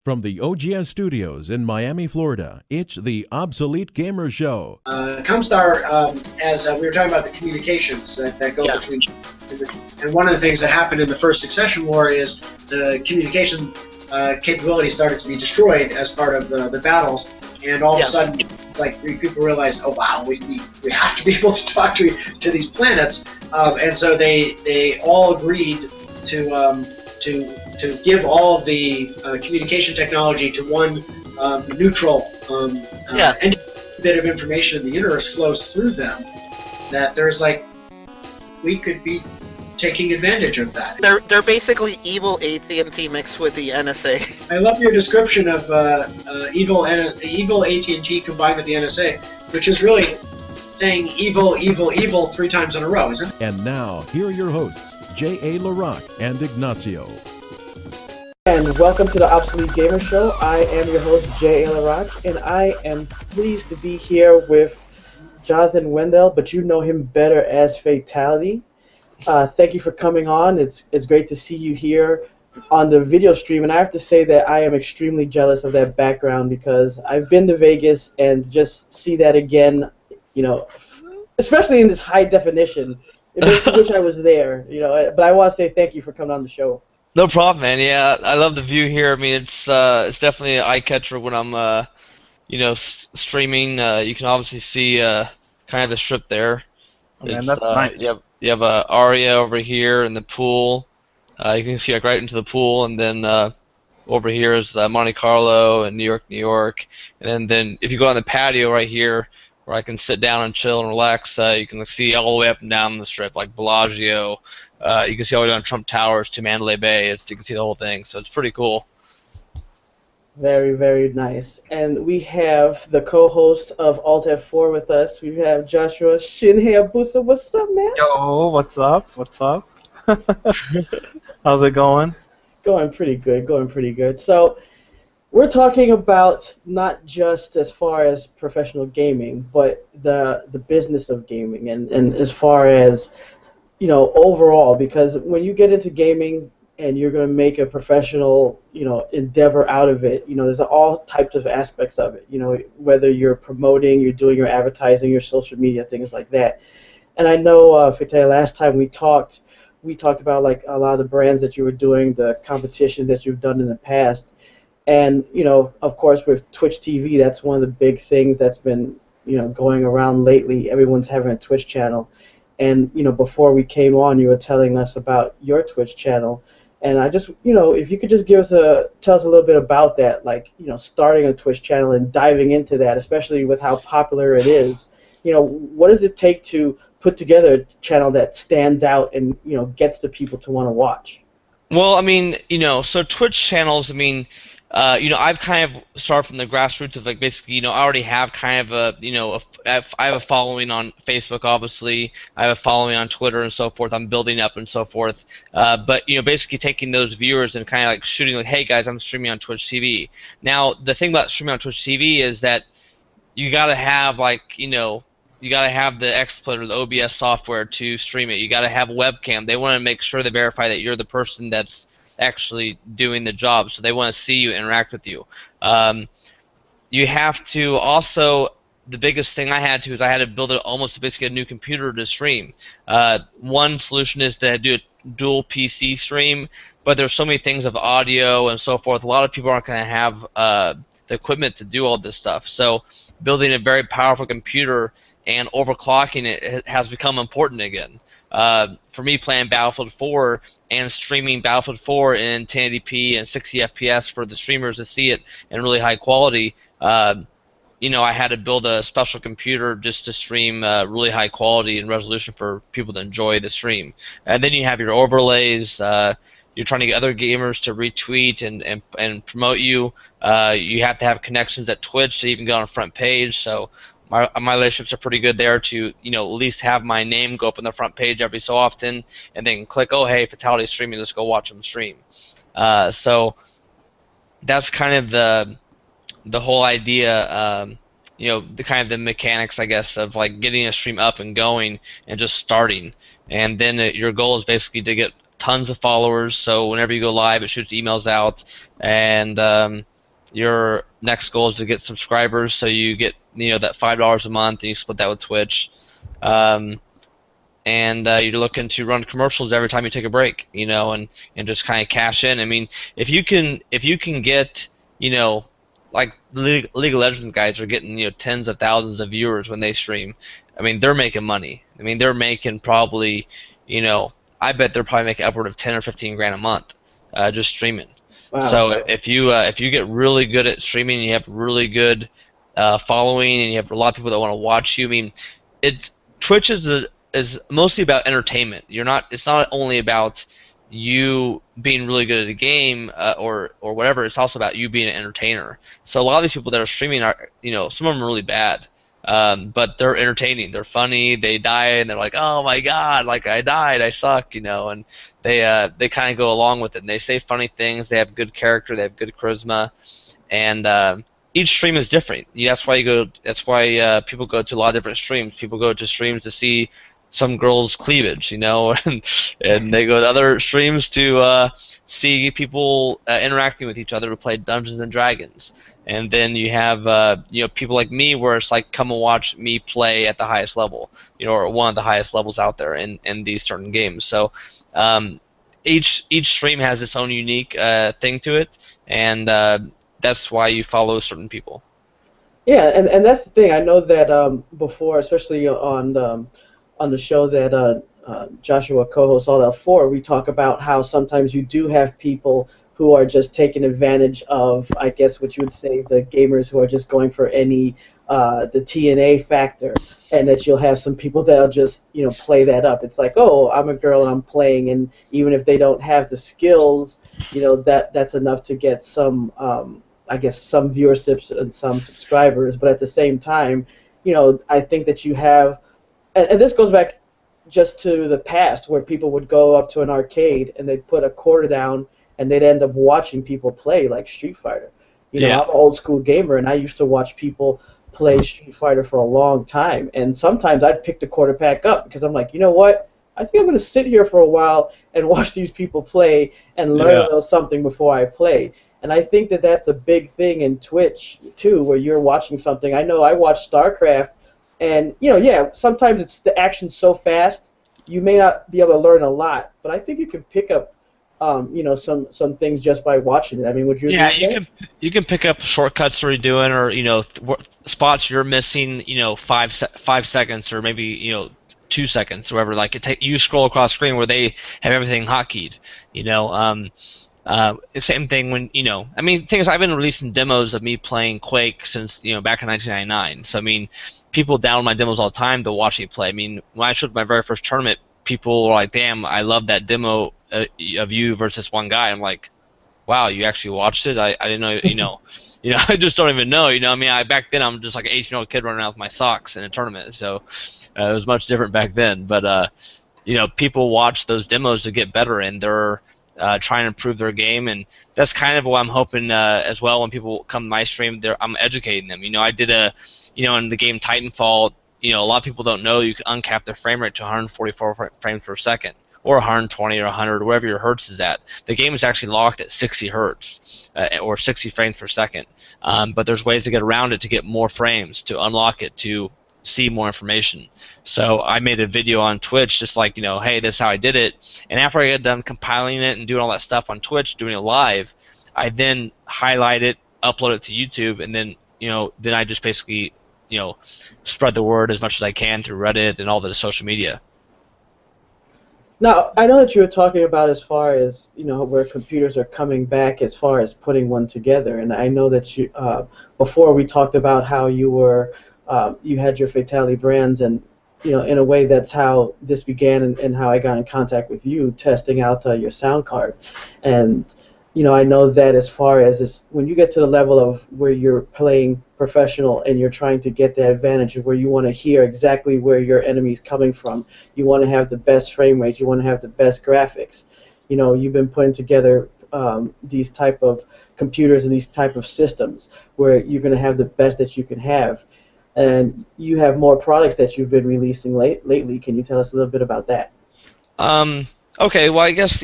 From the OGS studios in Miami, Florida, it's the Obsolete Gamer Show. Comstar, as we were talking about the communications that go between, and one of the things that happened in the first Succession War is the communication capability started to be destroyed as part of the battles, and all of a sudden, like people realized, oh wow, we have to be able to talk to these planets, and so they all agreed to give all of the communication technology to one neutral any bit of information in the universe flows through them, that there's like, we could be taking advantage of that. They're basically evil AT&T mixed with the NSA. I love your description of evil AT&T combined with the NSA, which is really saying evil, evil, evil 3 times in a row, isn't it? And now, here are your hosts, J.A. LaRock and Ignacio. And welcome to the Obsolete Gamer Show. I am your host, J.A. LaRock, and I am pleased to be here with Johnathan Wendel, but you know him better as Fatal1ty. Thank you for coming on. It's great to see you here on the video stream, and I have to say that I am extremely jealous of that background because I've been to Vegas and just see that again, you know, especially in this high definition. It makes me wish I was there, you know. But I want to say thank you for coming on the show. No problem, man. Yeah, I love the view here. I mean, it's definitely an eye catcher when I'm streaming. You can obviously see kind of the strip there. Oh, man, that's nice. You have Aria over here in the pool. You can see like right into the pool, and then over here is Monte Carlo and New York. And then if you go on the patio right here, where I can sit down and chill and relax, you can see all the way up and down the strip, like Bellagio. You can see all the way down Trump Towers to Mandalay Bay. You can see the whole thing, so it's pretty cool. Very, very nice. And we have the co-host of Alt F4 with us. We have Joshua Shinhayabusa. What's up, man? Yo, what's up? What's up? How's it going? Going pretty good. So we're talking about not just as far as professional gaming, but the business of gaming, and as far as, you know, overall, because when you get into gaming and you're going to make a professional, you know, endeavor out of it, you know, there's all types of aspects of it, you know, whether you're promoting, you're doing your advertising, your social media, things like that. And I know, Fatal, last time we talked about like a lot of the brands that you were doing, the competitions that you've done in the past. And, you know, of course, with Twitch TV, that's one of the big things that's been, you know, going around lately. Everyone's having a Twitch channel. And, you know, before we came on, you were telling us about your Twitch channel. And I just, you know, if you could just tell us a little bit about that, like, you know, starting a Twitch channel and diving into that, especially with how popular it is. You know, what does it take to put together a channel that stands out and, you know, gets the people to want to watch? Well, I mean, you know, so Twitch channels, I mean, you know, I've kind of started from the grassroots of, like, basically, you know, I already have kind of a, you know, I have a following on Facebook, obviously. I have a following on Twitter and so forth. I'm building up and so forth. But, you know, basically taking those viewers and kind of like shooting like, hey, guys, I'm streaming on Twitch TV. Now, the thing about streaming on Twitch TV is that you got to have, like, you know, you got to have the XSplit or the OBS software to stream it. You got to have a webcam. They want to make sure they verify that you're the person that's actually doing the job, so they want to see you, interact with you. You have to also, the biggest thing I had to is I had to build almost basically a new computer to stream. One solution is to do a dual PC stream, but there's so many things of audio and so forth. A lot of people aren't going to have the equipment to do all this stuff. So building a very powerful computer and overclocking it has become important again. For me, playing Battlefield 4 and streaming Battlefield 4 in 1080p and 60 FPS for the streamers to see it in really high quality, you know, I had to build a special computer just to stream really high quality and resolution for people to enjoy the stream. And then you have your overlays. You're trying to get other gamers to retweet and promote you. You have to have connections at Twitch to even get on the front page. So my relationships are pretty good there to, you know, at least have my name go up on the front page every so often, and then click, oh, hey, Fatal1ty's streaming, let's go watch him stream. So that's kind of the whole idea, you know, the kind of the mechanics, I guess, of like getting a stream up and going and just starting. And then your goal is basically to get tons of followers, so whenever you go live, it shoots emails out, and your next goal is to get subscribers, so you get that $5 a month, and you split that with Twitch. And you're looking to run commercials every time you take a break, and just kind of cash in. I mean, if you can get, like League of Legends guys are getting tens of thousands of viewers when they stream. I mean, they're making money. I mean, they're making probably, I bet they're probably making upward of 10 or 15 grand a month, just streaming. Wow. So if you get really good at streaming, and you have really good following, and you have a lot of people that want to watch you. I mean, Twitch is mostly about entertainment. It's not only about you being really good at a game or whatever. It's also about you being an entertainer. So a lot of these people that are streaming are, some of them are really bad, but they're entertaining. They're funny. They die and they're like, oh my god, like I died, I suck, and they kind of go along with it. And they say funny things. They have good character. They have good charisma, and each stream is different. That's why people go to a lot of different streams. People go to streams to see some girls' cleavage, and they go to other streams to see people interacting with each other to play Dungeons and Dragons. And then you have people like me, where it's like, come and watch me play at the highest level, or one of the highest levels out there in these certain games. So each stream has its own unique thing to it, and that's why you follow certain people. Yeah, and that's the thing. I know that before, especially on the show that Joshua co-hosts All Out 4, we talk about how sometimes you do have people who are just taking advantage of, I guess what you would say, the gamers who are just going for any the TNA factor, and that you'll have some people that'll just play that up. It's like, oh, I'm a girl and I'm playing, and even if they don't have the skills, that's enough to get some I guess some viewerships and some subscribers. But at the same time, I think that you have. And this goes back just to the past, where people would go up to an arcade and they'd put a quarter down and they'd end up watching people play like Street Fighter. I'm an old school gamer, and I used to watch people play Street Fighter for a long time. And sometimes I'd pick the quarter pack up because I'm like, you know what? I think I'm going to sit here for a while and watch these people play and learn a little something before I play. And I think that that's a big thing in Twitch too, where you're watching something. I know I watch StarCraft. And, sometimes it's the action's so fast, you may not be able to learn a lot, but I think you can pick up, some things just by watching it. I mean, would you agree with that? You can pick up shortcuts that you're doing, or, spots you're missing, 5 seconds, or maybe, 2 seconds, or whatever. Like, you scroll across screen where they have everything hotkeyed, same thing when, the thing is, I've been releasing demos of me playing Quake since, back in 1999. So, people download my demos all the time to watch me play. I mean, when I showed my very first tournament, people were like, damn, I love that demo of you versus one guy. I'm like, wow, you actually watched it? I didn't know, I just don't even know, back then I'm just like an 18-year-old kid running around with my socks in a tournament. So it was much different back then. But, people watch those demos to get better, and they're trying to improve their game, and that's kind of what I'm hoping as well. When people come to my stream, I'm educating them. I did in the game Titanfall, a lot of people don't know you can uncap the frame rate to 144 frames per second, or 120 or 100, wherever your hertz is at. The game is actually locked at 60 hertz, or 60 frames per second. But there's ways to get around it to get more frames, to unlock it, to see more information. So I made a video on Twitch, just like, hey, this is how I did it. And after I got done compiling it and doing all that stuff on Twitch, doing it live, I then highlight it, upload it to YouTube, and then, then I just basically, spread the word as much as I can through Reddit and all the social media. Now, I know that you were talking about as far as, where computers are coming back as far as putting one together. And I know that you, before we talked about how you were, you had your Fatal1ty brands, and, in a way that's how this began, and how I got in contact with you, testing out your sound card. And, I know that as far as this, when you get to the level of where you're playing professional and you're trying to get the advantage of where you want to hear exactly where your enemy's coming from, you want to have the best frame rates, you want to have the best graphics. You've been putting together these type of computers and these type of systems where you're going to have the best that you can have. And you have more products that you've been releasing lately. Can you tell us a little bit about that? Okay, well, I guess,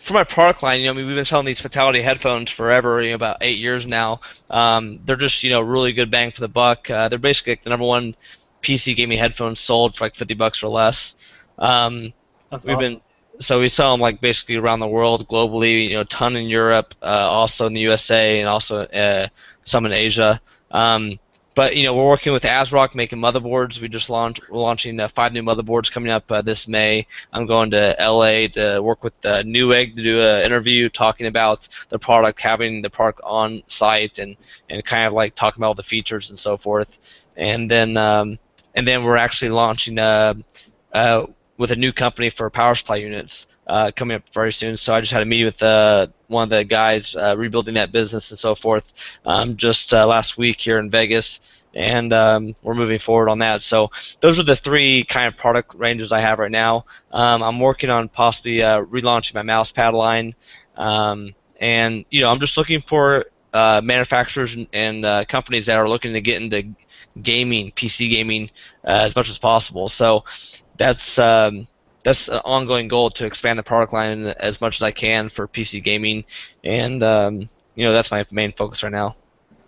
for my product line, I mean, we've been selling these Fatal1ty headphones forever, about 8 years now. They're just, really good bang for the buck. They're basically like the #1 PC gaming headphones sold for like $50 or less. Um, That's we've awesome. been so we sell them like basically around the world, globally. A ton in Europe, also in the USA, and also some in Asia. But we're working with ASRock making motherboards. We're launching 5 new motherboards coming up this May. I'm going to LA to work with Newegg to do an interview talking about the product, having the product on site, and kind of like talking about all the features and so forth. And then we're actually launching uh, with a new company for power supply units coming up very soon. So I just had a meeting with one of the guys rebuilding that business and so forth just last week here in Vegas, and we're moving forward on that. So those are the 3 kind of product ranges I have right now. I'm working on possibly relaunching my mouse pad line, and I'm just looking for manufacturers and companies that are looking to get into gaming, PC gaming, as much as possible. So that's that's an ongoing goal, to expand the product line as much as I can for PC gaming, and that's my main focus right now.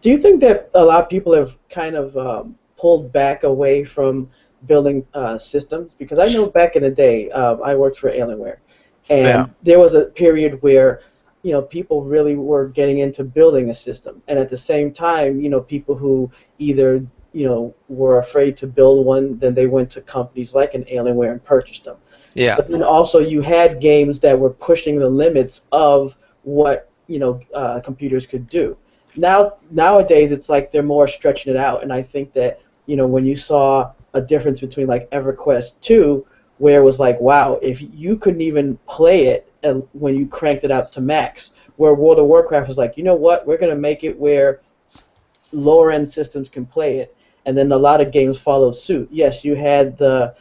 Do you think that a lot of people have kind of pulled back away from building systems? Because I know back in the day, I worked for Alienware, Yeah. and there was a period where people really were getting into building a system, and at the same time, people who either were afraid to build one, then they went to companies like an Alienware and purchased them. Yeah. But then also you had games that were pushing the limits of what computers could do. Nowadays it's like they're more stretching it out, and I think that when you saw a difference between like EverQuest 2, where it was like, wow, if you couldn't even play it when you cranked it out to max, where World of Warcraft was like, you know what, we're going to make it where lower end systems can play it, and then a lot of games followed suit. Yes, you had the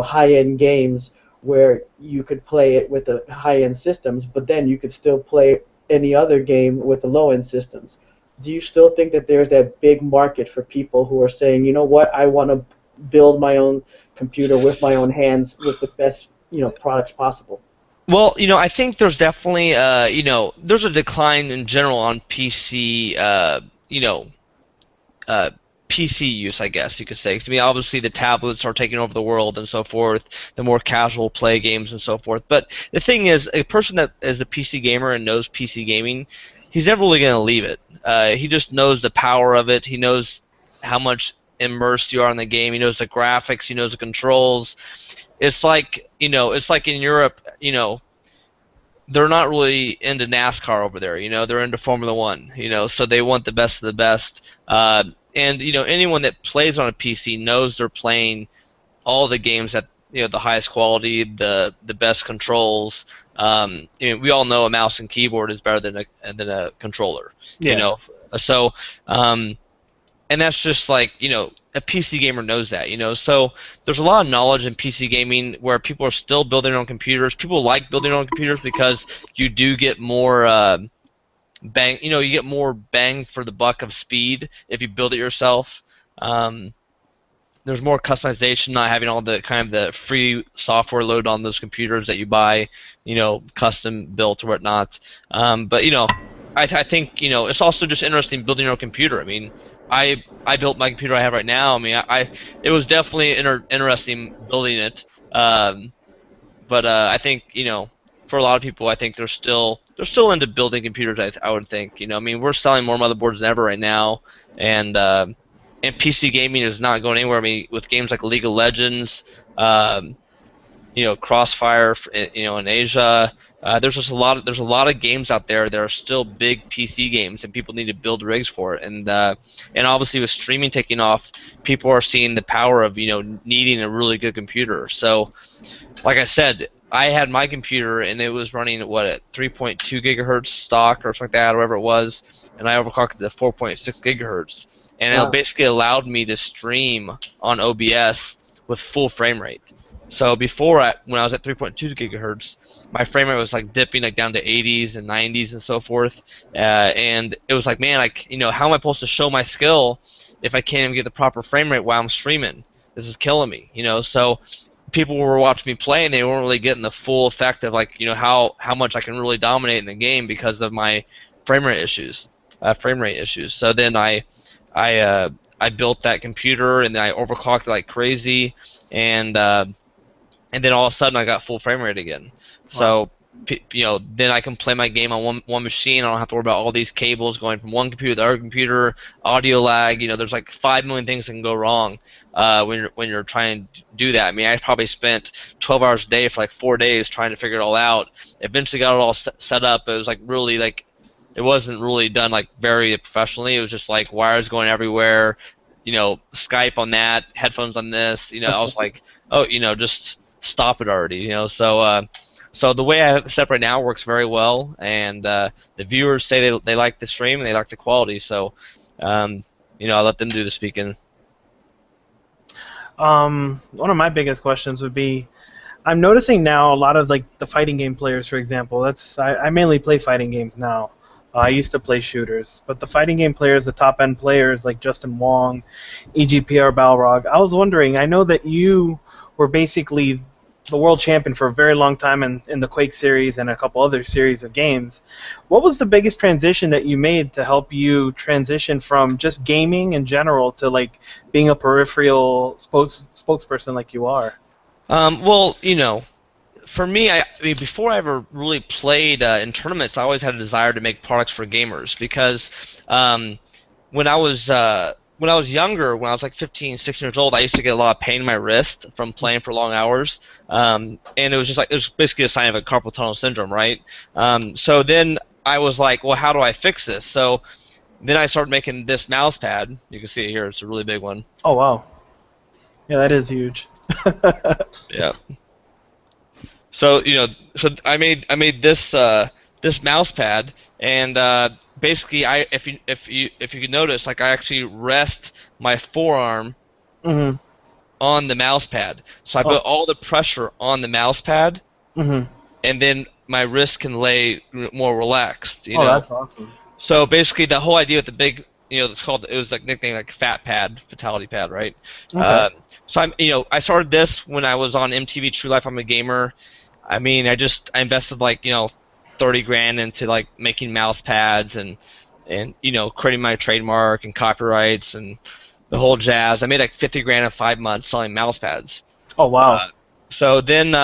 high end games where you could play it with the high end systems, but then you could still play any other game with the low end systems. Do you still think that there's that big market for people who are saying, you know what, I want to build my own computer with my own hands with the best products possible? Well, I think there's definitely there's a decline in general on PC PC use, I guess you could say. 'Cause, I mean, obviously the tablets are taking over the world and so forth, the more casual play games and so forth. But the thing is, a person that is a PC gamer and knows PC gaming, he's never really going to leave it. He just knows the power of it. He knows how much immersed you are in the game. He knows the graphics. He knows the controls. It's like, it's like in Europe, they're not really into NASCAR over there. They're into Formula One. So they want the best of the best. And anyone that plays on a PC knows they're playing all the games at the highest quality, the best controls. We all know a mouse and keyboard is better than a controller. Yeah. So and that's just like a PC gamer knows that. So there's a lot of knowledge in PC gaming where people are still building their own computers. People like building their own computers because you do get more bang. You get more bang for the buck of speed if you build it yourself. There's more customization, not having all the kind of the free software load on those computers that you buy, custom built or whatnot. But I think it's also just interesting building your own computer. I mean, I built my computer I have right now. I mean, it was definitely interesting building it. But I think for a lot of people, I think they're still into building computers. I would think. I mean, we're selling more motherboards than ever right now, and PC gaming is not going anywhere. I mean, with games like League of Legends, Crossfire, in Asia. There's just a lot of games out there that are still big PC games, and people need to build rigs for it. And obviously with streaming taking off, people are seeing the power of needing a really good computer. So, like I said, I had my computer and it was running at 3.2 gigahertz stock or something like that, or whatever it was, and I overclocked it to 4.6 gigahertz, and Wow. it basically allowed me to stream on OBS with full frame rate. So before, when I was at 3.2 gigahertz, my frame rate was like dipping like down to 80s and 90s and so forth, and it was like, man, how am I supposed to show my skill if I can't even get the proper frame rate while I'm streaming? This is killing me, So people were watching me play and they weren't really getting the full effect of like how much I can really dominate in the game because of my frame rate issues. So then I built that computer and then I overclocked it like crazy, and then all of a sudden I got full frame rate again. So then I can play my game on one machine. I don't have to worry about all these cables going from one computer to the other computer, audio lag. There's like 5 million things that can go wrong when you're trying to do that. I mean, I probably spent 12 hours a day for like 4 days trying to figure it all out. Eventually got it all set up. It was like really like it wasn't really done like very professionally. It was just like wires going everywhere. Skype on that, headphones on this. I was like, oh, just stop it already. So the way I have it set up right now works very well, and the viewers say they like the stream and they like the quality. So, I let them do the speaking. One of my biggest questions would be, I'm noticing now a lot of like the fighting game players, for example. I mainly play fighting games now. I used to play shooters, but the fighting game players, the top end players like Justin Wong, EGPR Balrog. I was wondering, I know that you were basically the world champion for a very long time in the Quake series and a couple other series of games. What was the biggest transition that you made to help you transition from just gaming in general to like being a peripheral spokesperson like you are? Well, for me, I mean, before I ever really played in tournaments, I always had a desire to make products for gamers because when I was younger, when I was like 15, 16 years old, I used to get a lot of pain in my wrist from playing for long hours, and it was basically a sign of a carpal tunnel syndrome, right? So then I was like, well, how do I fix this? So then I started making this mouse pad. You can see it here; it's a really big one. Oh wow, yeah, that is huge. Yeah. So so I made this this mouse pad, and basically if you could notice, like I actually rest my forearm on the mouse pad, so I put all the pressure on the mouse pad, and then my wrist can lay more relaxed. Oh, that's awesome. So basically, the whole idea with the big, it was like nicknamed like Fatality Pad, right? Okay. So I started this when I was on MTV True Life. I'm a gamer. I mean, I invested like 30 grand into like making mouse pads and creating my trademark and copyrights and the whole jazz. I made like 50 grand in 5 months selling mouse pads. Oh wow. So then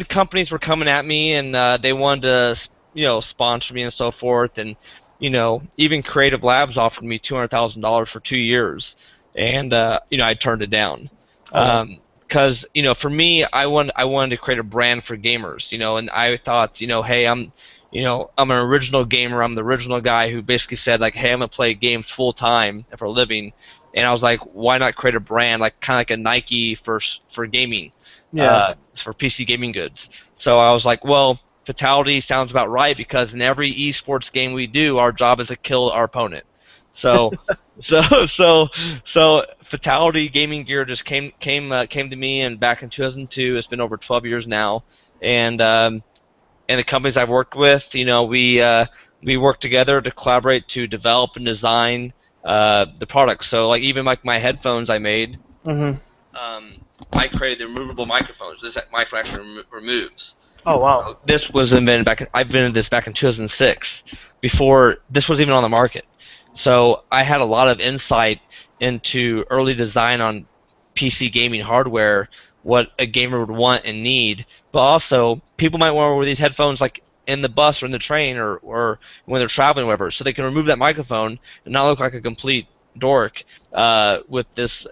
companies were coming at me and they wanted to sponsor me and so forth, and even Creative Labs offered me $200,000 for 2 years, and I turned it down. Because for me, I wanted to create a brand for gamers, and I thought, hey, I'm an original gamer. I'm the original guy who basically said like, hey, I'm gonna play games full time for a living, and I was like, why not create a brand like kind of like a Nike for gaming, for PC gaming goods? So I was like, well, Fatality sounds about right because in every eSports game we do, our job is to kill our opponent. So Fatality gaming gear just came to me, and back in 2002. It's been over 12 years now, and the companies I've worked with, we work together to collaborate to develop and design the products. So like even like my headphones I made, I created the removable microphones. This microphone actually removes. Oh wow. So this was invented I invented this back in 2006, before this was even on the market. So I had a lot of insight into early design on PC gaming hardware, what a gamer would want and need, but also people might want to wear these headphones like in the bus or in the train or when they're traveling or whatever, so they can remove that microphone and not look like a complete dork with this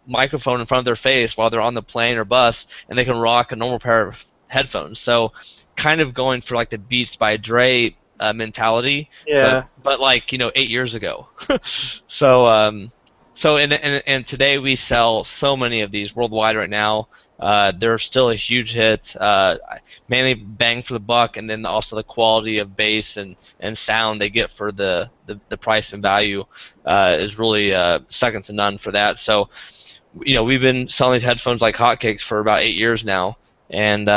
microphone in front of their face while they're on the plane or bus, and they can rock a normal pair of headphones. So kind of going for like the Beats by Dre mentality, but like 8 years ago. So and today we sell so many of these worldwide right now. They're still a huge hit, mainly bang for the buck, and then also the quality of bass and sound they get for the price and value is really second to none for that. So we've been selling these headphones like hotcakes for about 8 years now, and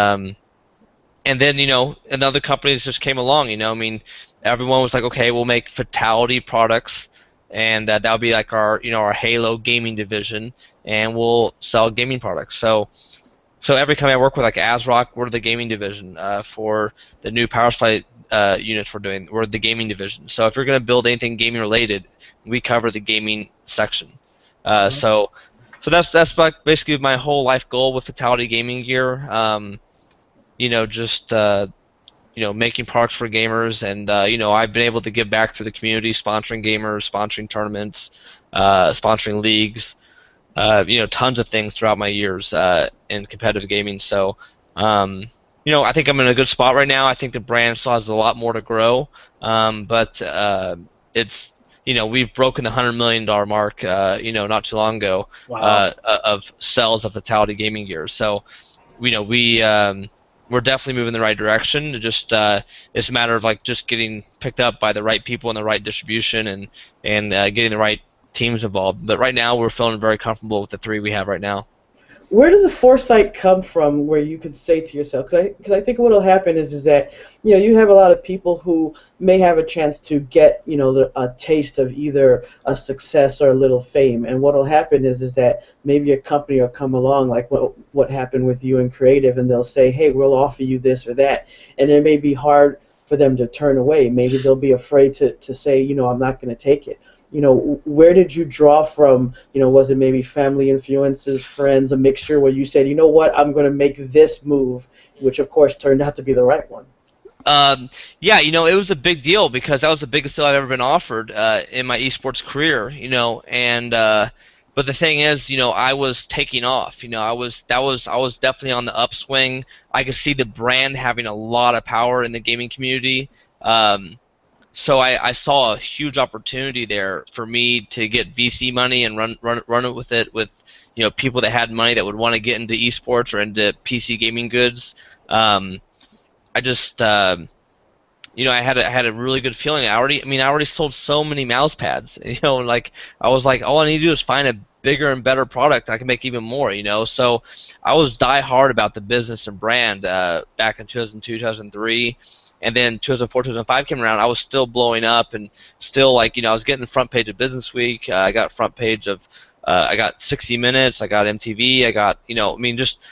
then and other companies just came along. I mean, everyone was like, okay, we'll make Fatality products, and that'll be like our our Halo gaming division, and we'll sell gaming products. So so every company I work with, like ASRock, we're the gaming division. For the new power supply units we're the gaming division. So if you're going to build anything gaming related, we cover the gaming section. So that's like basically my whole life goal with Fatal1ty gaming gear. Just making products for gamers, and I've been able to give back to the community, sponsoring gamers, sponsoring tournaments, sponsoring leagues, tons of things throughout my years in competitive gaming. So, I think I'm in a good spot right now. I think the brand still has a lot more to grow, but it's we've broken the $100 million mark, not too long ago, Wow. of sales of Fatal1ty gaming gear. So, we're definitely moving in the right direction. It's a matter of like just getting picked up by the right people and the right distribution, and getting the right teams involved. But right now, we're feeling very comfortable with the 3 we have right now. Where does the foresight come from where you could say to yourself, because I think what will happen is that you have a lot of people who may have a chance to get a taste of either a success or a little fame, and what will happen is that maybe a company will come along like what happened with you in creative, and they'll say, hey, we'll offer you this or that, and it may be hard for them to turn away. Maybe they'll be afraid to say, I'm not going to take it. Where did you draw from? Was it maybe family influences, friends, a mixture where you said, what, I'm going to make this move, which of course turned out to be the right one? Yeah, it was a big deal because that was the biggest deal I've ever been offered in my esports career, and but the thing is, I was taking off. I was definitely on the upswing. I could see the brand having a lot of power in the gaming community. So I saw a huge opportunity there for me to get VC money and run it with people that had money that would want to get into esports or into PC gaming goods. I just I had a really good feeling. I already sold so many mouse pads. Like I was like, all I need to do is find a bigger and better product. I can make even more. So I was die hard about the business and brand back in 2002, 2003. And then 2004, 2005 came around. I was still blowing up, and still I was getting the front page of Business Week. I got front page of, I got 60 Minutes. I got MTV. I got just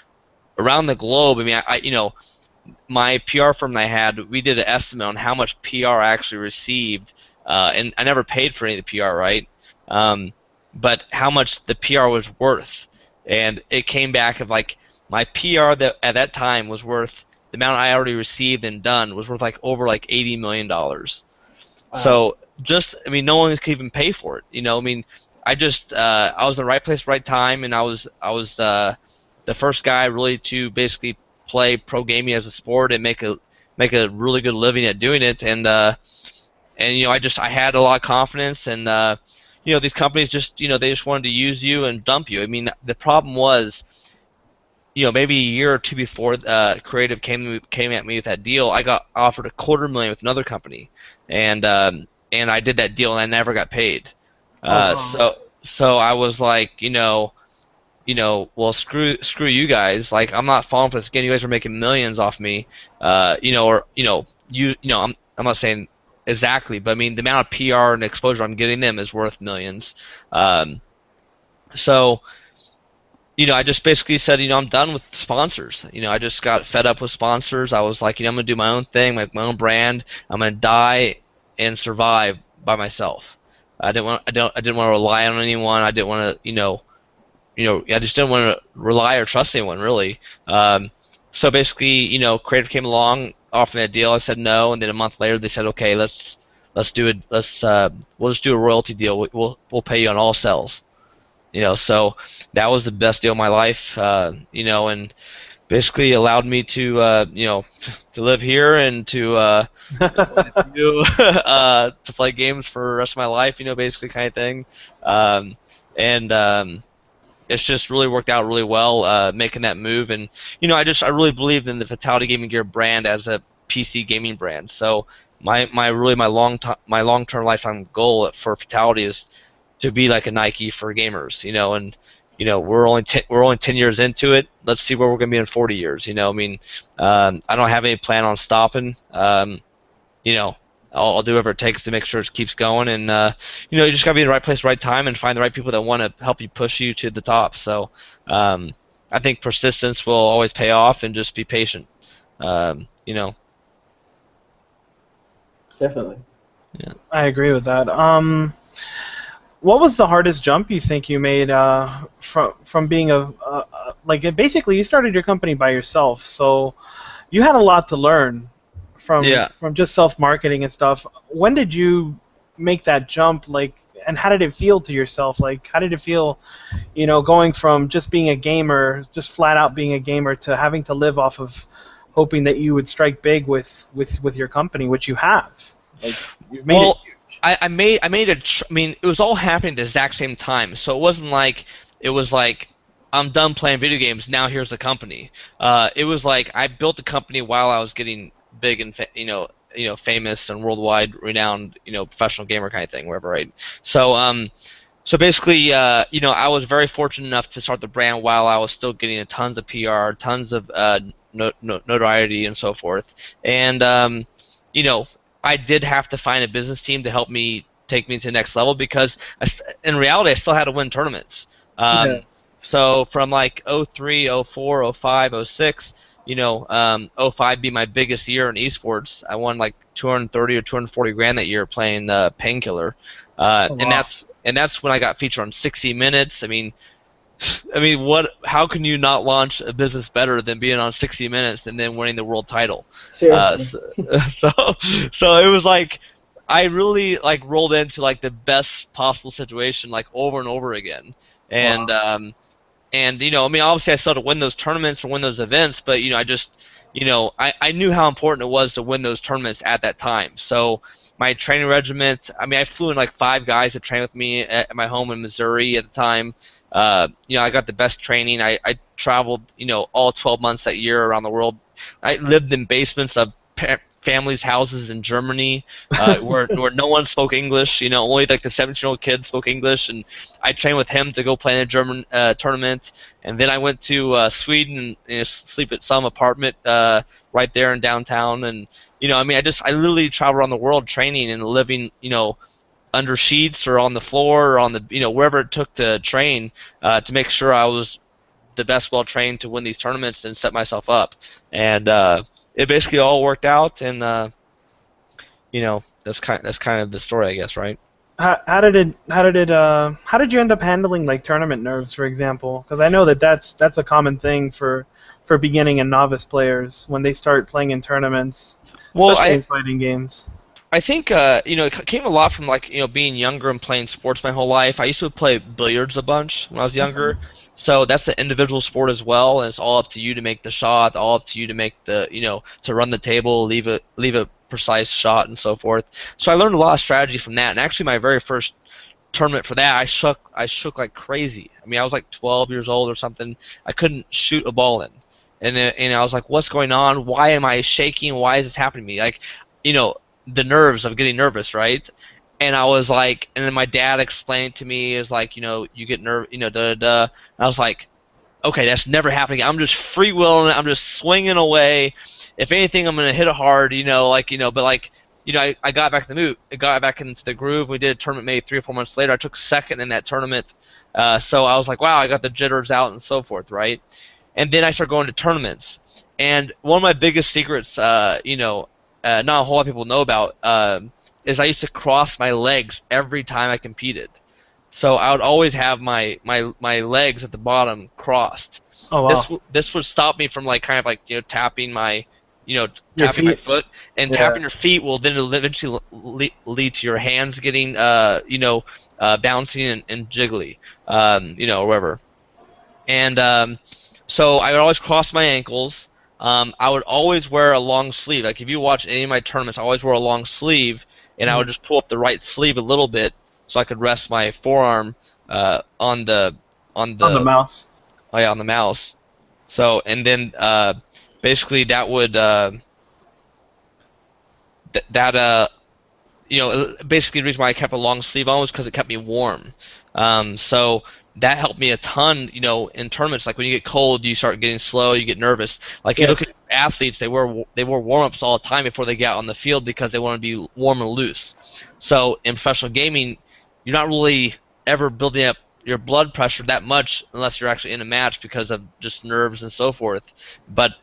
around the globe. My PR firm that I had, we did an estimate on how much PR I actually received, and I never paid for any of the PR, right? But how much the PR was worth, and it came back of like my PR that at that time was worth. The amount I already received and done was worth over $80 million. Wow. So no one could even pay for it. I was in the right place, right time, and I was the first guy really to basically play pro gaming as a sport and make a really good living at doing it. And I had a lot of confidence, and these companies they just wanted to use you and dump you. The problem was, maybe a year or two before Creative came at me with that deal, I got offered $250,000 with another company, and I did that deal and I never got paid. So I was like, well, screw you guys. Like, I'm not falling for this again. You guys are making millions off me, I'm not saying exactly, but the amount of PR and exposure I'm getting them is worth millions. So. I just basically said, I'm done with sponsors. I just got fed up with sponsors. I was like, I'm gonna do my own thing, make my own brand. I'm gonna die and survive by myself. I didn't want to rely on anyone. I didn't want to, I just didn't want to rely or trust anyone really. So basically, Creative came along, offered me a deal. I said no, and then a month later they said, okay, let's do it. We'll just do a royalty deal. We'll pay you on all sales. So that was the best deal of my life, and basically allowed me to, to live here and to play games for the rest of my life, basically kind of thing. It's just really worked out really well, making that move. And, I really believed in the Fatal1ty Gaming Gear brand as a PC gaming brand. So my long-term lifetime goal for Fatal1ty is to be like a Nike for gamers, and we're only 10 years into it. Let's see where we're gonna be in 40 years. I don't have any plan on stopping. I'll do whatever it takes to make sure it keeps going, and you just gotta be in the right place, right time, and find the right people that want to help you push you to the top. So I I think persistence will always pay off, and just be patient. You know. Definitely. Yeah. I agree with that. What was the hardest jump you think you made from being like basically you started your company by yourself, so you had a lot to learn Yeah. from just self-marketing and stuff. When did you make that jump, like, and how did it feel to yourself? Like, how did it feel, going from just being a gamer, just flat out being a gamer, to having to live off of hoping that you would strike big with your company, which you have. Like, you've made it huge. I made I mean, it was all happening at the exact same time, so it was like I'm done playing video games. Now here's the company. It was like I built the company while I was getting big and famous and worldwide renowned, professional gamer kind of thing, whatever, right? So basically, I was very fortunate enough to start the brand while I was still getting tons of PR, tons of notoriety, and so forth. And I did have to find a business team to help me take me to the next level, because in reality, I still had to win tournaments. Yeah. So from like 03, 04, 05, 06, 05 being my biggest year in esports, I won like 230 or 240 grand that year playing Painkiller, Oh, wow. and that's when I got featured on 60 Minutes. I mean, what? How can you not launch a business better than being on 60 Minutes and then winning the world title? Seriously. So it was like I really like rolled into like the best possible situation like over and over again, and I mean, obviously I still had to win those tournaments or win those events, but I knew how important it was to win those tournaments at that time. So my training regiment, I mean, I flew in like 5 guys to train with me at my home in Missouri at the time. I got the best training. I traveled, all 12 months that year around the world. I lived in basements of families' houses in Germany, where no one spoke English. Only like the 17-year-old kid spoke English, and I trained with him to go play in a German tournament. And then I went to Sweden and sleep at some apartment right there in downtown. And I mean, I literally traveled around the world training and living, under sheets or on the floor or on the wherever it took to train, to make sure I was the best well trained to win these tournaments and set myself up. And it basically all worked out, and that's kind of the story, I guess, right? How did you end up handling like tournament nerves, for example? Because I know that's a common thing for beginning and novice players when they start playing in tournaments, especially in fighting games. I think it came a lot from like being younger and playing sports my whole life. I used to play billiards a bunch when I was younger, so that's an individual sport as well, and it's all up to you to make the shot, all up to you to make the to run the table, leave a precise shot, and so forth. So I learned a lot of strategy from that, and actually my very first tournament for that, I shook like crazy. I mean, I was like 12 years old or something. I couldn't shoot a ball in, and I was like, what's going on? Why am I shaking? Why is this happening to me? Like, the nerves of getting nervous, right? And I was like, and then my dad explained to me, is like, you get nervous, da da da. And I was like, okay, that's never happening. I'm just freewheeling it. I'm just swinging away. If anything, I'm gonna hit it hard, But like, I got back in the mood. I got back into the groove. We did a tournament maybe 3 or 4 months later. I took second in that tournament. So I was like, wow, I got the jitters out and so forth, right? And then I started going to tournaments. And one of my biggest secrets, not a whole lot of people know about, is I used to cross my legs every time I competed. So I would always have my legs at the bottom crossed. Oh wow. This would stop me from like kind of like tapping my tapping my foot, and tapping your feet will then eventually lead to your hands getting bouncing and jiggly, or whatever. And so I would always cross my ankles. I would always wear a long sleeve. Like if you watch any of my tournaments, I always wore a long sleeve, and I would just pull up the right sleeve a little bit so I could rest my forearm on the mouse. Oh yeah, on the mouse. So and then basically that would basically the reason why I kept a long sleeve on was because it kept me warm. So that helped me a ton, in tournaments. Like when you get cold, you start getting slow, you get nervous. Like you look at athletes, they wear warm-ups all the time before they get out on the field because they want to be warm and loose. So in professional gaming, you're not really ever building up your blood pressure that much unless you're actually in a match because of just nerves and so forth. But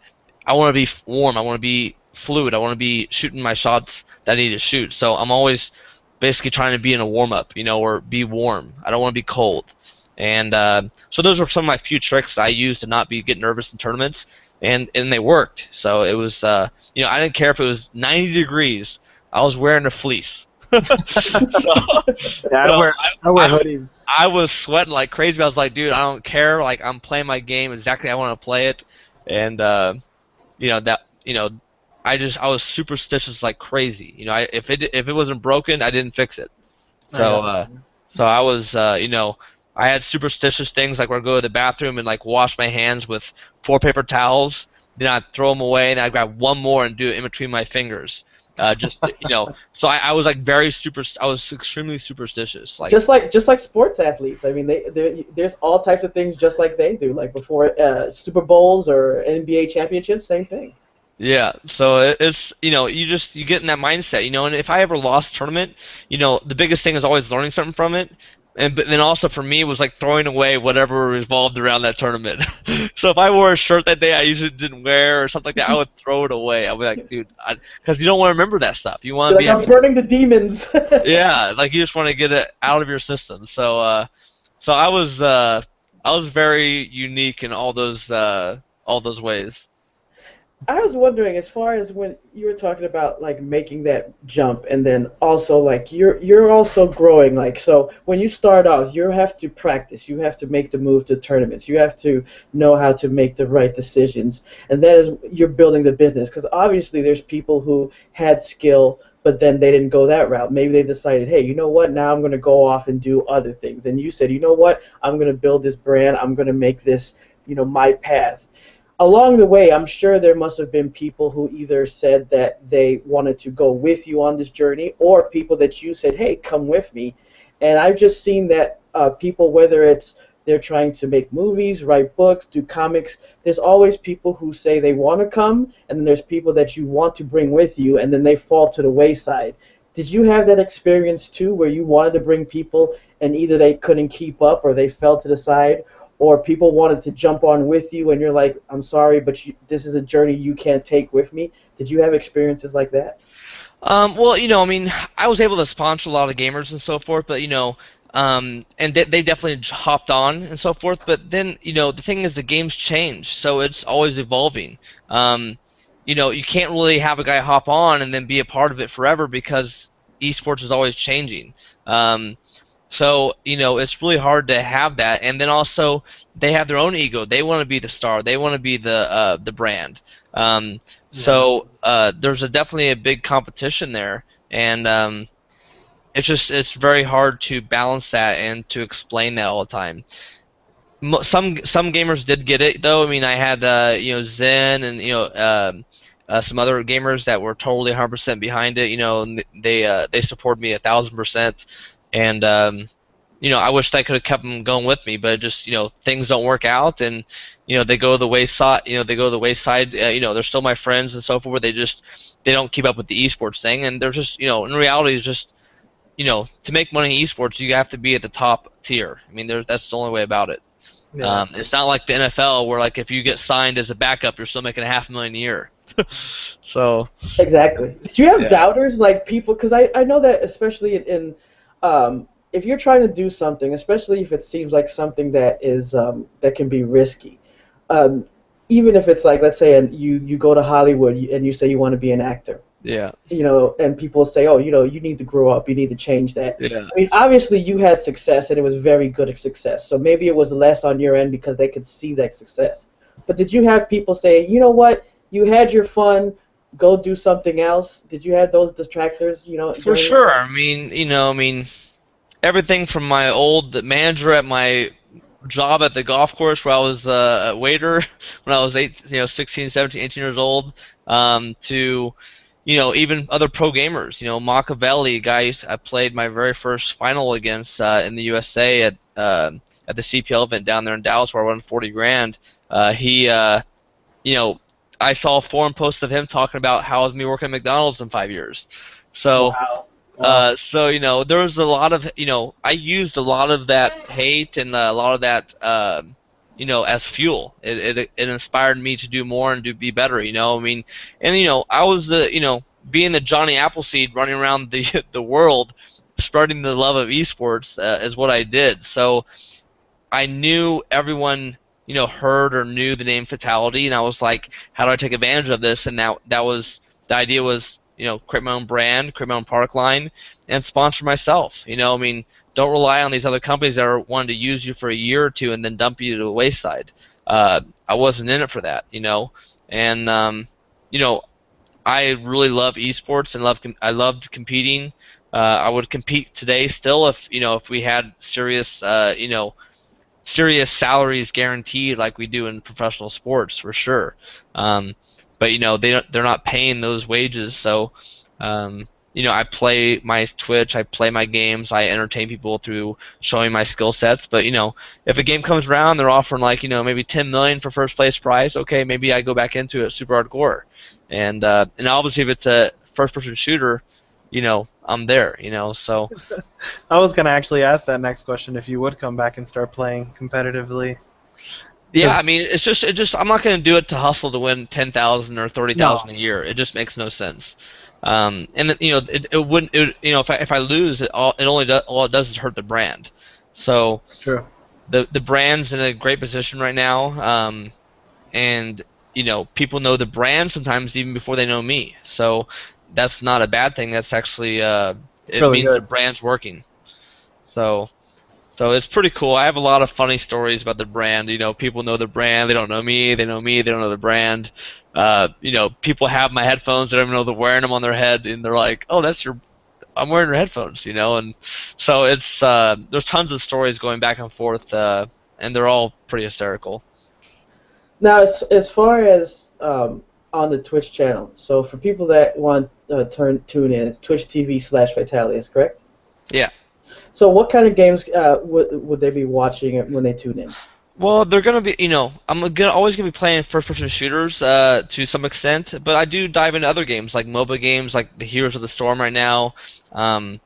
I want to be warm. I want to be fluid. I want to be shooting my shots that I need to shoot. So I'm always basically trying to be in a warm up, or be warm. I don't want to be cold. And so those were some of my few tricks I used to not get nervous in tournaments, and they worked. So it was, I didn't care if it was 90 degrees. I was wearing a fleece. Yeah, I wear hoodies. I was sweating like crazy. I was like, dude, I don't care. Like, I'm playing my game exactly how I want to play it, and I was superstitious like crazy. If it wasn't broken, I didn't fix it. So I was, I had superstitious things like where I'd go to the bathroom and like wash my hands with 4 paper towels. Then I'd throw them away, and I'd grab one more and do it in between my fingers. So I was like I was extremely superstitious. Like just like sports athletes. I mean, there's all types of things just like they do. Like before Super Bowls or NBA championships, same thing. Yeah, so it's you get in that mindset, and if I ever lost a tournament, the biggest thing is always learning something from it, but then also for me it was like throwing away whatever revolved around that tournament. So if I wore a shirt that day I usually didn't wear or something like that, I would throw it away. I'd be like, dude, because you don't want to remember that stuff. You want to be I'm burning the demons. yeah, like you just want to get it out of your system. So I was very unique in all those ways. I was wondering, as far as when you were talking about like making that jump, and then also like you're also growing. Like, so when you start off, you have to practice. You have to make the move to tournaments. You have to know how to make the right decisions, and that is you're building the business. Because obviously, there's people who had skill, but then they didn't go that route. Maybe they decided, hey, you know what? Now I'm going to go off and do other things. And you said, you know what? I'm going to build this brand. I'm going to make this, my path. Along the way, I'm sure there must have been people who either said that they wanted to go with you on this journey, or people that you said, hey, come with me. And I've just seen that people, whether it's they're trying to make movies, write books, do comics, there's always people who say they want to come, and then there's people that you want to bring with you, and then they fall to the wayside. Did you have that experience too, where you wanted to bring people, and either they couldn't keep up or they fell to the side, or people wanted to jump on with you, and you're like, I'm sorry, but this is a journey you can't take with me? Did you have experiences like that? Well, I mean, I was able to sponsor a lot of gamers and so forth, but, and they definitely hopped on and so forth, but then, the thing is the game's changed, so it's always evolving. You can't really have a guy hop on and then be a part of it forever because esports is always changing. So, it's really hard to have that. And then also, they have their own ego. They want to be the star. They want to be the brand. So, there's definitely a big competition there. And it's very hard to balance that and to explain that all the time. Some gamers did get it, though. I mean, I had, Zen and, some other gamers that were totally 100% behind it. And they supported me 1,000%. And I wished I could have kept them going with me, but just things don't work out, and they go the wayside. They're still my friends and so forth. They don't keep up with the esports thing, and they're just in reality is just to make money in esports you have to be at the top tier. I mean, that's the only way about it. Yeah. It's not like the NFL where like if you get signed as a backup you're still making $500,000 a year. So exactly. Did you have doubters, like people? Because I know that especially in if you're trying to do something, especially if it seems like something that is that can be risky, even if it's like, let's say, you go to Hollywood and you say you want to be an actor. Yeah. And people say, oh, you need to grow up, you need to change that. Yeah. I mean, obviously you had success and it was very good success. So maybe it was less on your end because they could see that success. But did you have people say, you know what, you had your fun, go do something else? Did you have those detractors? For sure. I mean, everything from my old manager at my job at the golf course where I was a waiter when I was 16, 17, 18 years old, to even other pro gamers. Machiavelli, guy I played my very first final against in the USA at the CPL event down there in Dallas where I won 40 grand. I saw a forum post of him talking about how it was me working at McDonald's in 5 years. So, wow. Wow. So there was a lot of I used a lot of that hate and a lot of that as fuel. It inspired me to do more and to be better. I mean, and I was being the Johnny Appleseed running around the the world, spreading the love of esports is what I did. So I knew everyone heard or knew the name Fatality, and I was like, how do I take advantage of this? And that was the idea was create my own brand, create my own product line, and sponsor myself. I mean, don't rely on these other companies that are wanting to use you for a year or two and then dump you to the wayside. I wasn't in it for that, and you know I really love esports and I loved competing. I would compete today still if we had serious salaries guaranteed like we do in professional sports for sure. But they're not paying those wages, so I play my Twitch, I play my games, I entertain people through showing my skill sets. But if a game comes around, they're offering like maybe 10 million for first place prize. Okay, maybe I go back into it super hardcore, and obviously if it's a first person shooter, I'm there. So. I was gonna actually ask that next question if you would come back and start playing competitively. Yeah, I mean, it just I'm not going to do it to hustle to win 10,000 or 30,000 a year. It just makes no sense. And then, it wouldn't if I lose all it does is hurt the brand. So True. the brand's in a great position right now. And people know the brand sometimes even before they know me. So that's not a bad thing. That's actually It's it really means the good. brand's working. So. So it's pretty cool. I have a lot of funny stories about the brand. People know the brand. They don't know me. They know me. They don't know the brand. People have my headphones. They don't even know they're wearing them on their head, and they're like, "Oh, I'm wearing your headphones." And so it's there's tons of stories going back and forth, and they're all pretty hysterical. Now, as far as on the Twitch channel, so for people that want tune in, it's Twitch TV/Vitality, is correct? Yeah. So what kind of games would they be watching when they tune in? Well, they're gonna be, always gonna be playing first-person shooters to some extent, but I do dive into other games like MOBA games, like the Heroes of the Storm right now. I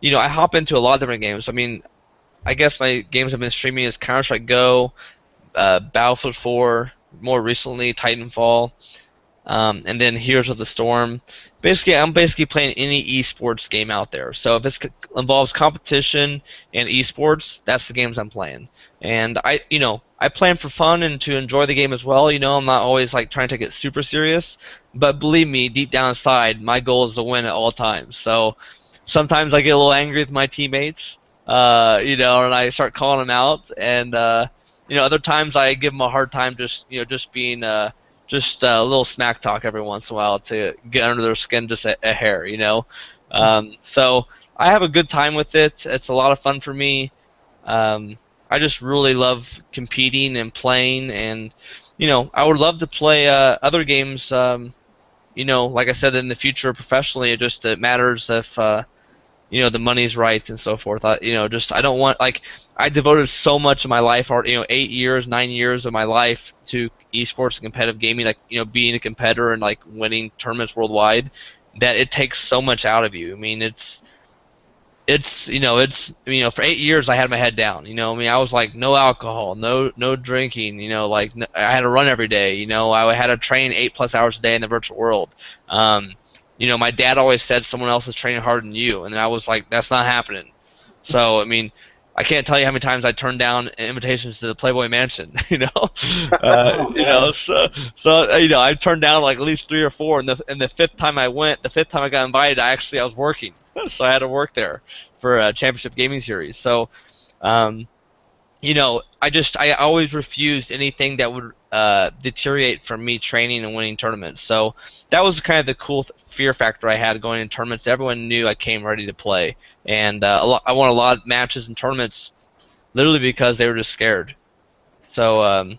hop into a lot of different games. I mean, I guess my games I've been streaming is Counter-Strike Go, Battlefield 4, more recently Titanfall, and then Heroes of the Storm. Basically, I'm playing any esports game out there. So if it involves competition and esports, that's the games I'm playing. And I play 'em for fun and to enjoy the game as well. I'm not always like trying to take it super serious, but believe me, deep down inside, my goal is to win at all times. So sometimes I get a little angry with my teammates, and I start calling them out, and other times I give them a hard time, just being just a little smack talk every once in a while to get under their skin just a hair. So I have a good time with it. It's a lot of fun for me. I just really love competing and playing, and I would love to play other games. Like I said, in the future professionally. It matters if the money's right and so forth. I don't want like I devoted so much of my life, or 8 years, 9 years of my life to esports and competitive gaming, like being a competitor and like winning tournaments worldwide, that it takes so much out of you. I mean, for 8 years I had my head down. I mean, I was like no alcohol, no drinking. I had to run every day. I had to train 8+ hours a day in the virtual world. My dad always said someone else is training harder than you, and I was like, that's not happening. So, I mean, I can't tell you how many times I turned down invitations to the Playboy Mansion. So I turned down like at least 3 or 4, and the fifth time I went, the fifth time I got invited, I was working, so I had to work there for a championship gaming series. So, I always refused anything that would deteriorate from me training and winning tournaments. So that was kind of the cool fear factor I had going in tournaments. Everyone knew I came ready to play, and I won a lot of matches and tournaments literally because they were just scared. So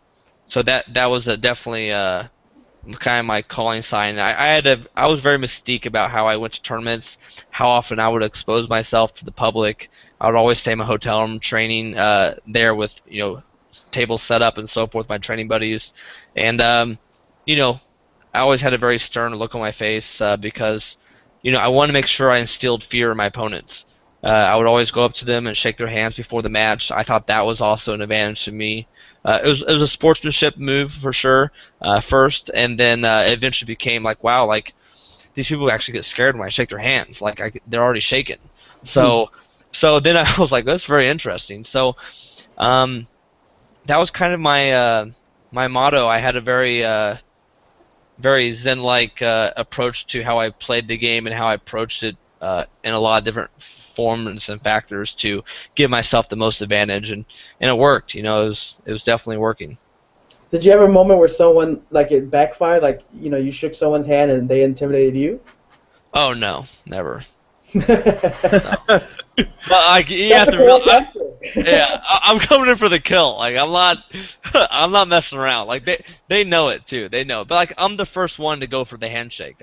that was definitely kind of my calling sign. I was very mystique about how I went to tournaments, how often I would expose myself to the public. I would always stay in my hotel room training there with tables set up and so forth, my training buddies, and I always had a very stern look on my face because I want to make sure I instilled fear in my opponents. I would always go up to them and shake their hands before the match. I thought that was also an advantage to me. It was a sportsmanship move for sure, first, and then it eventually became like, wow, like these people actually get scared when I shake their hands. Like they're already shaking. So then I was like, that's very interesting. So that was kind of my motto. I had a very zen-like approach to how I played the game and how I approached it in a lot of different forms and factors to give myself the most advantage, and it worked. It was definitely working. Did you have a moment where someone, like, it backfired, like, you shook someone's hand and they intimidated you? Oh no, never. No. But like you That's have to the correct really, answer. yeah, I'm coming in for the kill. Like I'm not messing around. Like they know it too. They know. But like I'm the first one to go for the handshake.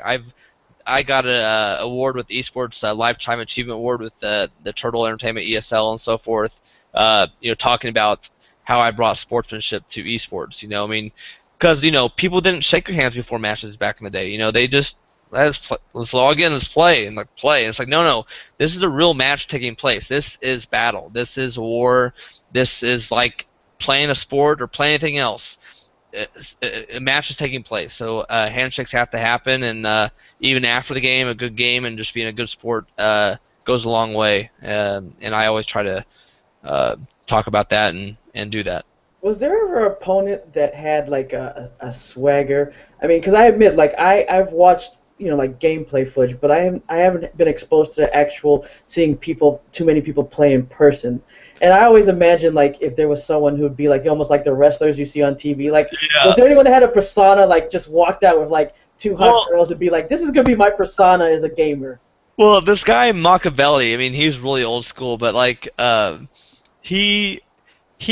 I got an award with eSports Lifetime Achievement Award with the Turtle Entertainment ESL and so forth. Talking about how I brought sportsmanship to eSports. I mean, because people didn't shake their hands before matches back in the day. They just let's log in, let's play, and like play. And it's like no, this is a real match taking place. This is battle. This is war. This is like playing a sport or playing anything else. A match is taking place, so handshakes have to happen, and even after the game, a good game and just being a good sport goes a long way. And I always try to talk about that and do that. Was there ever an opponent that had like a swagger? I mean, because I admit, like I've watched like gameplay footage, but I haven't been exposed to actual seeing too many people play in person. And I always imagine like if there was someone who would be like almost like the wrestlers you see on TV. Like, was there anyone that had a persona, like just walked out with like two hot girls and be like, this is gonna be my persona as a gamer? Well, this guy Machiavelli, I mean, he's really old school, but like he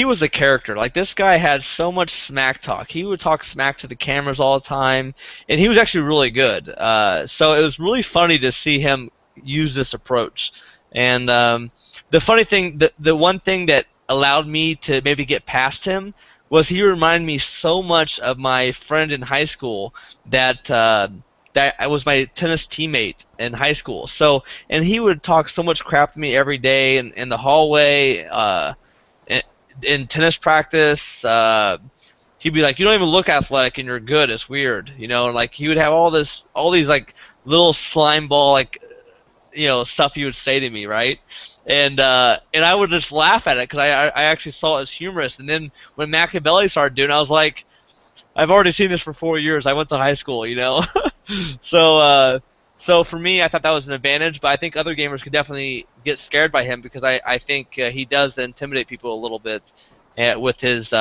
was a character. Like this guy had so much smack talk. He would talk smack to the cameras all the time, and he was actually really good. So it was really funny to see him use this approach. And the funny thing, the one thing that allowed me to maybe get past him was he reminded me so much of my friend in high school that I was my tennis teammate in high school. So, and he would talk so much crap to me every day in the hallway, in tennis practice. He'd be like, "You don't even look athletic, and you're good. It's weird," And like he would have all these like little slime ball like stuff he would say to me, right? And I would just laugh at it because I actually saw it as humorous. And then when Machiavelli started doing it, I was like, I've already seen this for 4 years. I went to high school, So for me, I thought that was an advantage, but I think other gamers could definitely get scared by him because I think he does intimidate people a little bit with his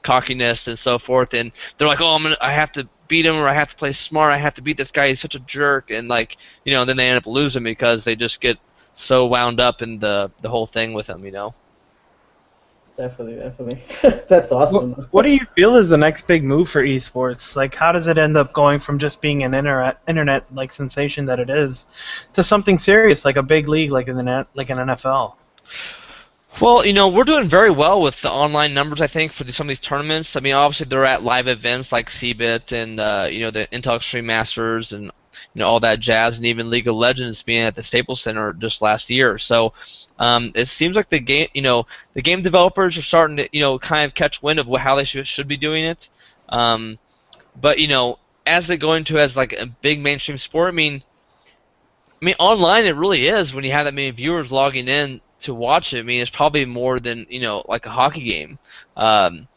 cockiness and so forth. And they're like, oh, I have to beat him, or I have to play smart. I have to beat this guy. He's such a jerk. And like, then they end up losing because they just get so wound up in the whole thing with him, Definitely. That's awesome. What do you feel is the next big move for esports? Like, how does it end up going from just being an internet like sensation that it is to something serious like a big league like an NFL? Well, we're doing very well with the online numbers, I think, for some of these tournaments. I mean, obviously they're at live events like CBIT and the Intel Extreme Masters and all that jazz, and even League of Legends being at the Staples Center just last year. So it seems like the game developers are starting to kind of catch wind of how they should be doing it. But as they go into as like a big mainstream sport, I mean online it really is when you have that many viewers logging in to watch it. I mean, it's probably more than like a hockey game. And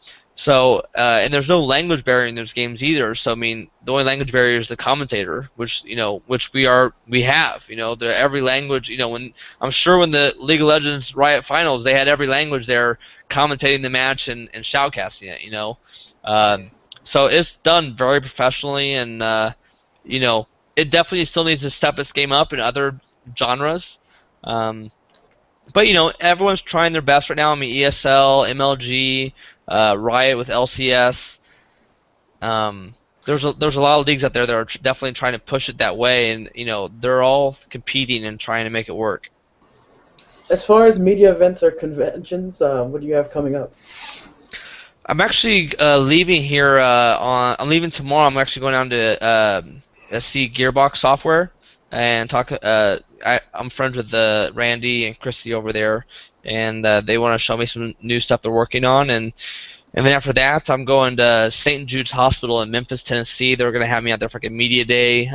there's no language barrier in those games either. So I mean, the only language barrier is the commentator, which we have. Every language. When I'm sure when the League of Legends Riot Finals, they had every language there commentating the match and shoutcasting it. So it's done very professionally, and it definitely still needs to step its game up in other genres. But everyone's trying their best right now. I mean, ESL, MLG. Riot with LCS. There's a lot of leagues out there that are definitely trying to push it that way, and they're all competing and trying to make it work. As far as media events or conventions, what do you have coming up? I'm actually leaving here I'm leaving tomorrow. I'm actually going down to see Gearbox Software and talk. I'm friends with Randy and Christy over there, and they want to show me some new stuff they're working on, and then after that, I'm going to St. Jude's Hospital in Memphis, Tennessee. They're going to have me out there for like a media day.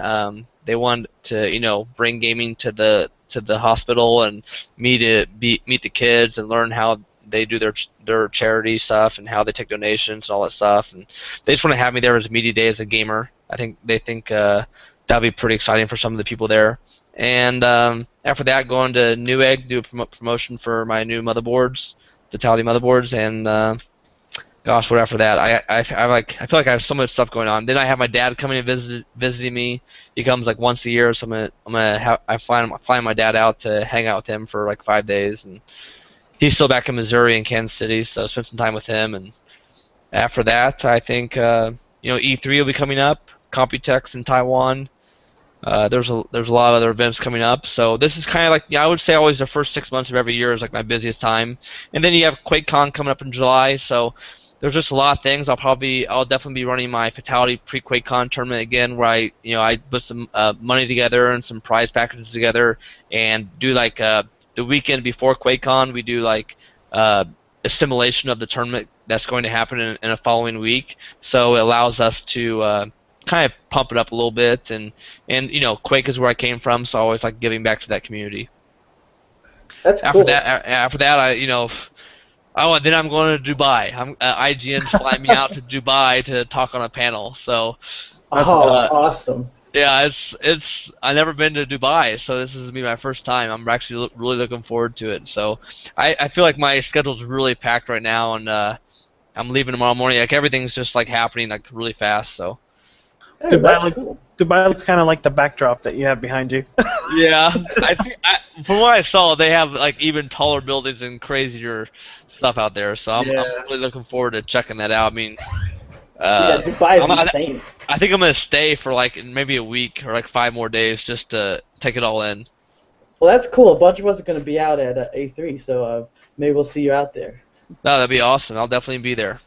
They want to, bring gaming to the hospital and me to meet the kids and learn how they do their charity stuff and how they take donations and all that stuff. And they just want to have me there as a media day as a gamer. I think they think that'll be pretty exciting for some of the people there. And after that, going to Newegg, do a promotion for my new motherboards, Fatal1ty motherboards, and gosh, what after that? I feel like I have so much stuff going on. Then I have my dad coming and visiting me. He comes like once a year, so I'm flying my dad out to hang out with him for like 5 days, and he's still back in Missouri and Kansas City, so spend some time with him. And after that, I think E3 will be coming up, Computex in Taiwan. There's a lot of other events coming up, so this is kind of like, I would say always the first 6 months of every year is like my busiest time, and then you have QuakeCon coming up in July, so there's just a lot of things. I'll definitely be running my Fatal1ty pre-QuakeCon tournament again, where I put some money together and some prize packages together, and do like the weekend before QuakeCon, we do like a simulation of the tournament that's going to happen in a following week, so it allows us to kind of pump it up a little bit, and Quake is where I came from, so I always like giving back to that community. That's After cool. then I'm going to Dubai. IGN's flying me out to Dubai to talk on a panel. So, Awesome. yeah, I've never been to Dubai, so this is gonna be my first time. I'm actually really looking forward to it. So, I feel like my schedule's really packed right now, and I'm leaving tomorrow morning. Like everything's just like happening like really fast. So. Hey, that's cool. Dubai looks kind of like the backdrop that you have behind you. Yeah, from what I saw, they have like even taller buildings and crazier stuff out there. So I'm really looking forward to checking that out. I mean, Dubai is insane. I think I'm gonna stay for like maybe a week or like 5 more days just to take it all in. Well, that's cool. A bunch of us are going to be out at A3, so maybe we'll see you out there. No, that'd be awesome. I'll definitely be there.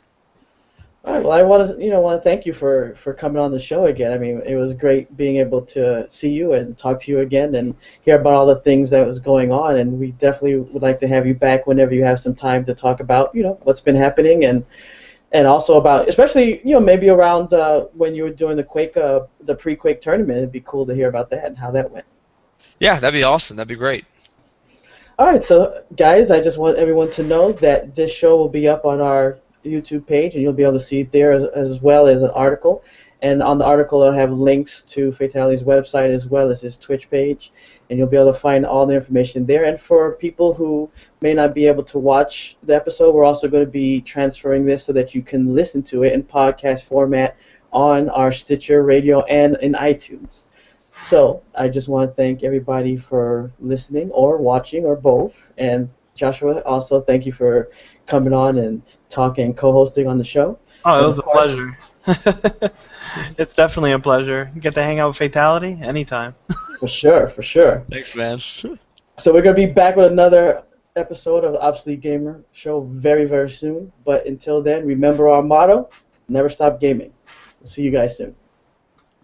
All right. Well, I want to thank you for coming on the show again. I mean, it was great being able to see you and talk to you again and hear about all the things that was going on. And we definitely would like to have you back whenever you have some time to talk about what's been happening and also about, especially maybe around when you were doing the pre-Quake tournament. It'd be cool to hear about that and how that went. Yeah, that'd be awesome. That'd be great. All right. So, guys, I just want everyone to know that this show will be up on our YouTube page, and you'll be able to see it there as well as an article. And on the article, I'll have links to Fatal1ty's website as well as his Twitch page, and you'll be able to find all the information there. And for people who may not be able to watch the episode, we're also going to be transferring this so that you can listen to it in podcast format on our Stitcher Radio and in iTunes. So I just want to thank everybody for listening or watching or both. And Joshua, also thank you for coming on and talking and co-hosting on the show. Oh, it was a pleasure. It's definitely a pleasure. You get to hang out with Fatal1ty anytime. For sure. Thanks, man. So we're going to be back with another episode of the Obsolete Gamer Show very, very soon. But until then, remember our motto, never stop gaming. We'll see you guys soon.